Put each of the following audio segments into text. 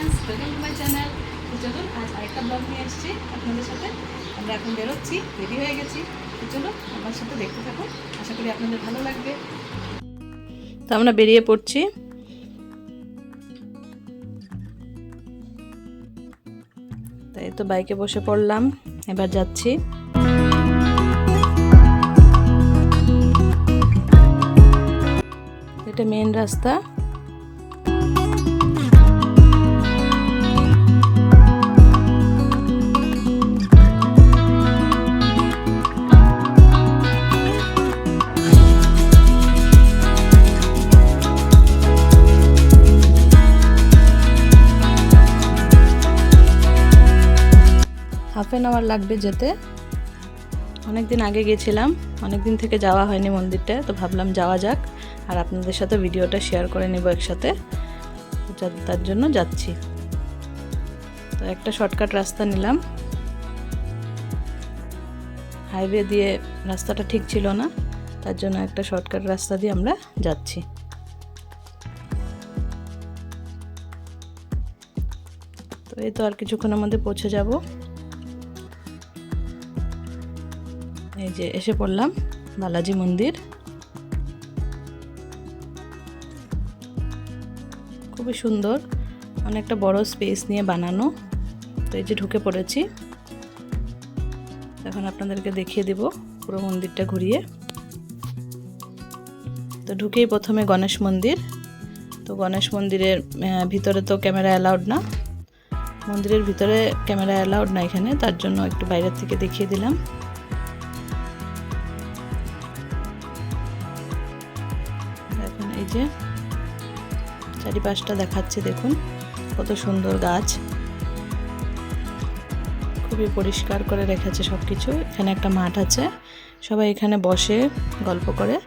Friends, welcome to my channel. তো চলুন আজ আরেকটা ব্লগ নিয়ে এসেছি আপনাদের সাথে। আমরা এখন বেরোচ্ছি, রেডি হয়ে গেছি। তো চলুন আমার সাথে দেখতে থাকুন, আশা করি আপনাদের ভালো লাগবে। তো আমরা বেরিয়ে পড়ছি। তাই তো বাইকে বসে পড়লাম, এবার যাচ্ছি। এটা মেন রাস্তা। হাফ অ্যান আওয়ার লাগবে যেতে। অনেক দিন আগে গেছিলাম, অনেক দিন থেকে যাওয়া হয়নি মন্দিরটা, তো ভাবলাম যাওয়া যাক আর আপনাদের সাথে ভিডিওটা শেয়ার করে নেব একসাথে। তার জন্য যাচ্ছি। তো একটা শর্টকাট রাস্তা নিলাম। হাইওয়ে দিয়ে রাস্তাটা ঠিক ছিল না, তার জন্য একটা শর্টকাট রাস্তা দিয়ে আমরা যাচ্ছি। তো এই তো আর কিছুক্ষণের মধ্যে পৌঁছে যাব। এই যে এসে পড়লাম বালাজি মন্দির। খুবই সুন্দর, অনেকটা বড় স্পেস নিয়ে বানানো। তো এই যে ঢুকে পড়েছি, এখন আপনাদেরকে দেখিয়ে দেব পুরো মন্দিরটা ঘুরিয়ে। তো ঢুকেই প্রথমে গণেশ মন্দির। তো গণেশ মন্দিরের ভিতরে তো ক্যামেরা অ্যালাউড না, মন্দিরের ভিতরে ক্যামেরা অ্যালাউড না এখানে, তার জন্য একটু বাইরের থেকে দেখিয়ে দিলাম। এখন এই যে চারিপাশটা দেখাচ্ছে, দেখুন কত সুন্দর গাছ, খুবই পরিষ্কার করে রেখেছে সবকিছু। এখানে একটা মাঠ আছে, সবাই এখানে বসে গল্প করে।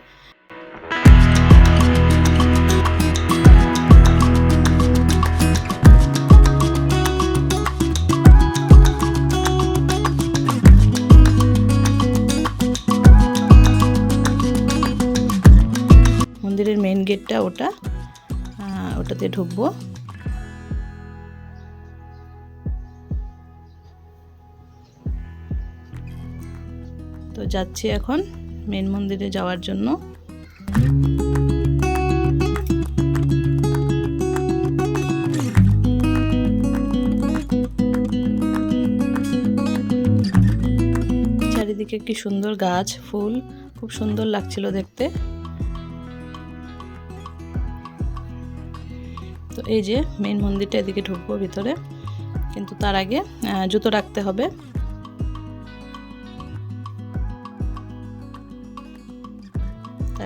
মন্দিরের মেন গেটটা ওটাতে ঢুকবো। তো যাচ্ছি এখন মেন মন্দিরে যাওয়ার জন্য। চারিদিকে কি সুন্দর গাছ, ফুল, খুব সুন্দর লাগছিল দেখতে। তো এই যে মেন মন্দিরটা, এদিকে ঢুকবো ভিতরে, কিন্তু তার আগে জুতো রাখতে হবে।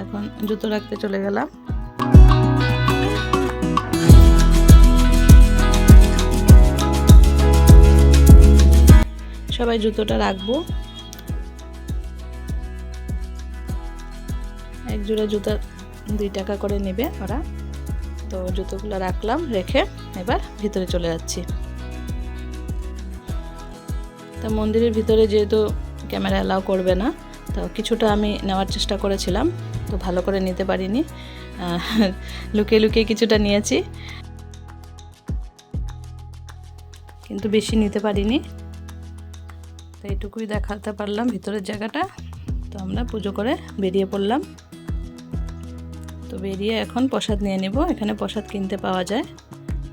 এখন জুতো রাখতে চলে গেলাম। সবাই জুতোটা রাখবো। এক জোড়া জুতা 2 টাকা করে নেবে ওরা। তো জুতোগুলো রাখলাম, রেখে এবার ভিতরে চলে যাচ্ছি। তা মন্দিরের ভিতরে যেহেতু ক্যামেরা অ্যালাউ করবে না, তো কিছুটা আমি নেওয়ার চেষ্টা করেছিলাম, তো ভালো করে নিতে পারিনি, লুকিয়ে লুকিয়ে কিছুটা নিয়েছি, কিন্তু বেশি নিতে পারিনি। তো এইটুকুই দেখাতে পারলাম ভিতরের জায়গাটা। তো আমরা পুজো করে বেরিয়ে পড়লাম। তো বেরিয়ে এখন প্রসাদ নিয়ে নেব। এখানে প্রসাদ কিনতে পাওয়া যায়,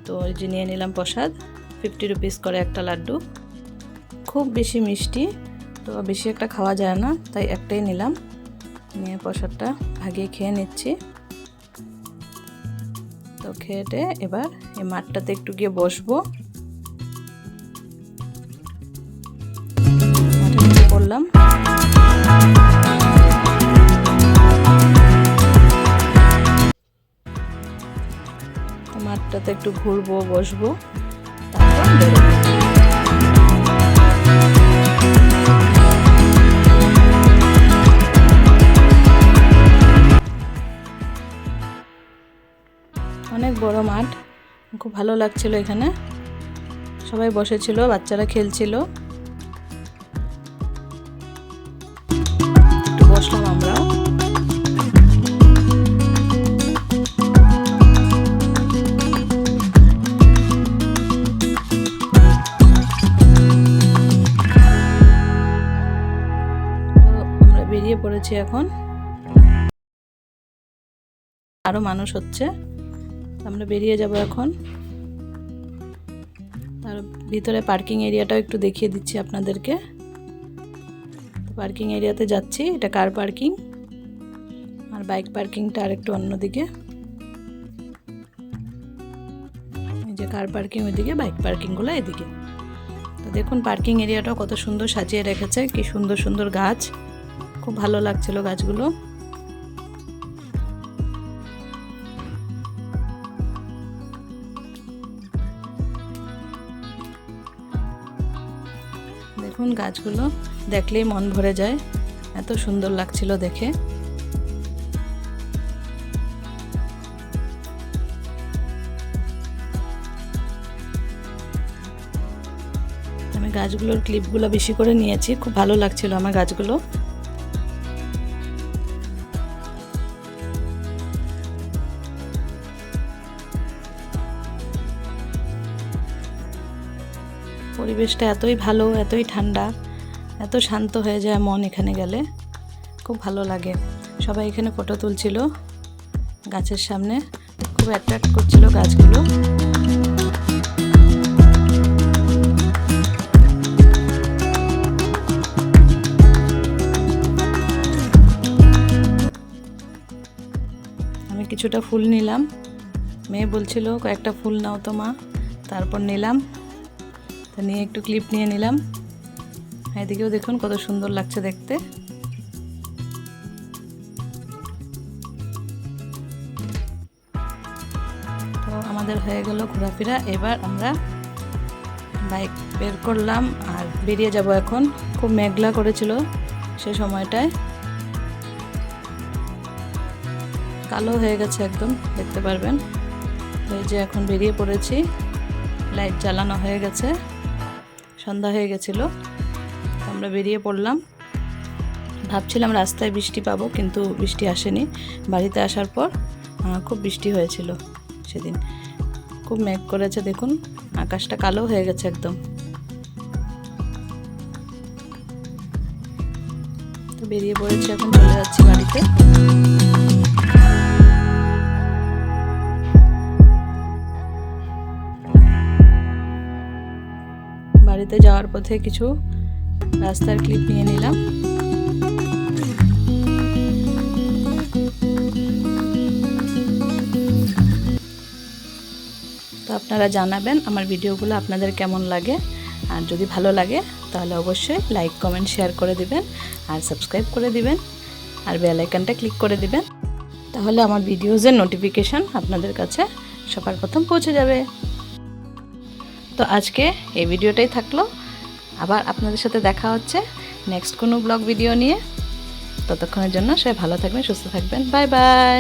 তো এই যে নিয়ে নিলাম প্রসাদ। 50 রুপিস করে একটা লাড্ডু। খুব বেশি মিষ্টি, তো বেশি একটা খাওয়া যায় না, তাই একটাই নিলাম। নিয়ে প্রসাদটা ভাগিয়ে খেয়ে নিচ্ছি। তো খেয়ে এবার এই মাঠটাতে একটু গিয়ে বসবো। মাঠে ঢুকে পড়লাম। মাঠটাতে একটু ঘুরবো, বসবো, তারপর বেরোবো। অনেক বড় মাঠ, খুব ভালো লাগছিল এখানে। সবাই বসেছিল, বাচ্চারা খেলছিল। একটু বসলাম আমরাও। পড়েছি এখন, আরও মানুষ হচ্ছে, আমরা বেরিয়ে যাব এখন। তার ভিতরে পার্কিং এরিয়াটাও একটু দেখিয়ে দিচ্ছি আপনাদেরকে। পার্কিং এরিয়াতে যাচ্ছি, এটা কার পার্কিং, আর বাইক পার্কিংটা আর একটু অন্যদিকে। এই যে কার পার্কিং ওইদিকে, বাইক পার্কিংগুলো এদিকে। তো দেখুন পার্কিং এরিয়াটাও কত সুন্দর সাজিয়ে রেখেছে, কি সুন্দর সুন্দর গাছ, খুব ভালো লাগছিল গাছগুলো। দেখুন গাছগুলো দেখলেই মন ভরে যায়, এত সুন্দর লাগছিল দেখে। আমি গাছগুলোর ক্লিপগুলো বেশি করে নিয়েছি, খুব ভালো লাগছিল আমার গাছগুলো। পরিবেশটা এতই ভালো, এতই ঠান্ডা, এত শান্ত হয়ে যায় মন এখানে গেলে, খুব ভালো লাগে। সবাই এখানে ফটো তুলছিল গাছের সামনে, খুব অ্যাট্রাক্ট করছিল গাছগুলো। আমি কিছুটা ফুল নিলাম, মেয়ে বলছিল কয়েকটা ফুল নাও তো মা, তারপর নিলাম, তো নিয়ে একটু ক্লিপ নিয়ে নিলাম। এদিকেও দেখুন কত সুন্দর লাগছে দেখতে। তো আমাদের হয়ে গেল ঘোরাফেরা, এবার আমরা বাইক বের করলাম আর বেরিয়ে যাব এখন। খুব মেঘলা করেছিল সে সময়টায়, কালো হয়ে গেছে একদম, দেখতে পারবেন। এই যে এখন বেরিয়ে পড়েছি, লাইট জ্বালানো হয়ে গেছে, সন্ধ্যা হয়ে গেছিল, আমরা বেরিয়ে পড়লাম। ভাবছিলাম রাস্তায় বৃষ্টি পাবো, কিন্তু বৃষ্টি আসেনি। বাড়িতে আসার পর খুব বৃষ্টি হয়েছিল সেদিন, খুব মেঘ করেছে, দেখুন আকাশটা কালো হয়ে গেছে একদম। তো বেরিয়ে পড়েছি, এখন চলে যাচ্ছি বাড়িতে। বাড়িতে যাওয়ার পথে কিছু রাস্তার ক্লিপ নিয়ে নিলাম। তো আপনারা জানাবেন আমার ভিডিওগুলো আপনাদের কেমন লাগে, আর যদি ভালো লাগে তাহলে অবশ্যই লাইক কমেন্ট শেয়ার করে দিবেন, আর সাবস্ক্রাইব করে দিবেন, আর বেল আইকনটা ক্লিক করে দিবেন, তাহলে আমার ভিডিওজের নোটিফিকেশন আপনাদের কাছে সবার প্রথম পৌঁছে যাবে। তো আজকে এই ভিডিওটাই থাকলো, আবার আপনাদের সাথে দেখা হচ্ছে নেক্সট কোনো ব্লগ ভিডিও নিয়ে। ততক্ষণের জন্য সবাই ভালো থাকবেন, সুস্থ থাকবেন, বাই বাই।